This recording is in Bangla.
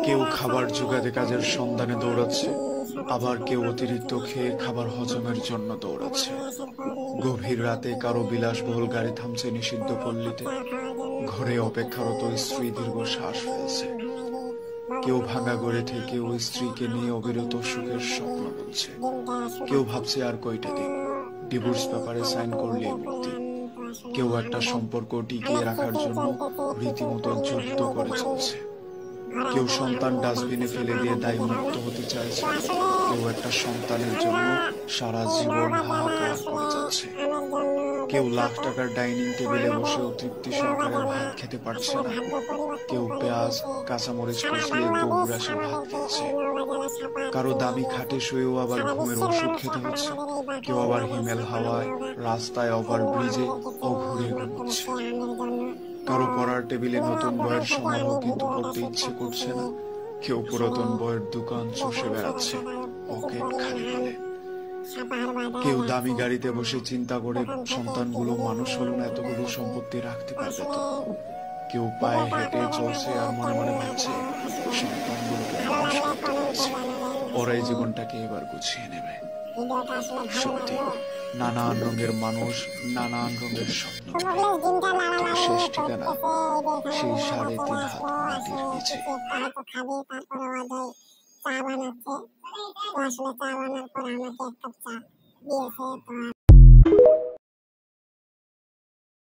কেউ খাবার জোগাতে কাজের সন্ধানে দৌড়াচ্ছে, আবার কেউ অতিরিক্ত খেয়ে খাবার হজমের জন্য দৌড়াচ্ছে। গভীর রাতে কারো বিলাসবহুল গাড়ি থামছে নিষিদ্ধ পল্লীতে, ঘরে অপেক্ষারত স্ত্রী দীর্ঘশ্বাস ফেলছে। কেউ ভাঙা গড়ে থেকে ওই স্ত্রীকে নিয়ে অবিরত সুখের স্বপ্ন বুনছে। কেউ ভাবছে আর কয়টা দিন, ডিভোর্স পেপারে সাইন করলে মুক্তি। কেউ একটা সম্পর্ক টিকিয়ে রাখার জন্য রীতিমতো যুদ্ধ করে চলছে। কেউ সন্তান ডাস্টবিনে ফেলে দিয়ে দায় মুক্ত হতে চাইছে, কেউ একটা সন্তানের জন্য সারা জীবন হাহাকার করে যাচ্ছে। কেউ লাখ টাকার ডাইনিং টেবিলে বসেও তৃপ্তি সহকারে ভাত খেতে পারছে না। কেউ পেঁয়াজ কাঁচামরিচ কষিয়ে বগুড়াসে ভাত খেয়েছে। কারো দামি খাটে শুয়েও আবার ঘুমের ওষুধ খেতে হচ্ছে। কেউ আবার হিমেল হাওয়ায় রাস্তায় ওভার ব্রিজে অঘুরে ঘুমোচ্ছে। কারো পড়ার টেবিলে নতুন বইয়ের সমারোহ কিন্তু পড়তে ইচ্ছে করছে না। কেউ পুরাতন বইয়ের দোকান চষে বেড়াচ্ছে পকেট খালি বলে। কেউ দামি গাড়িতে বসে চিন্তা করে সন্তানগুলো মানুষ হলো না এতগুলো সম্পত্তি রাখতে পারবে তো। কেউ পায়ে হেঁটে চলছে আর মনে মনে ভাবছে সন্তানগুলোকে মানুষ করতে পারছে, ওরাই জীবনটাকে এবার গুছিয়ে নেবে। সত্যি নানান রঙের মানুষ, নানান রঙের স্বপ্ন, তবে শেষ ঠিকানা সেই 3.5 হাত মাটির নিচে।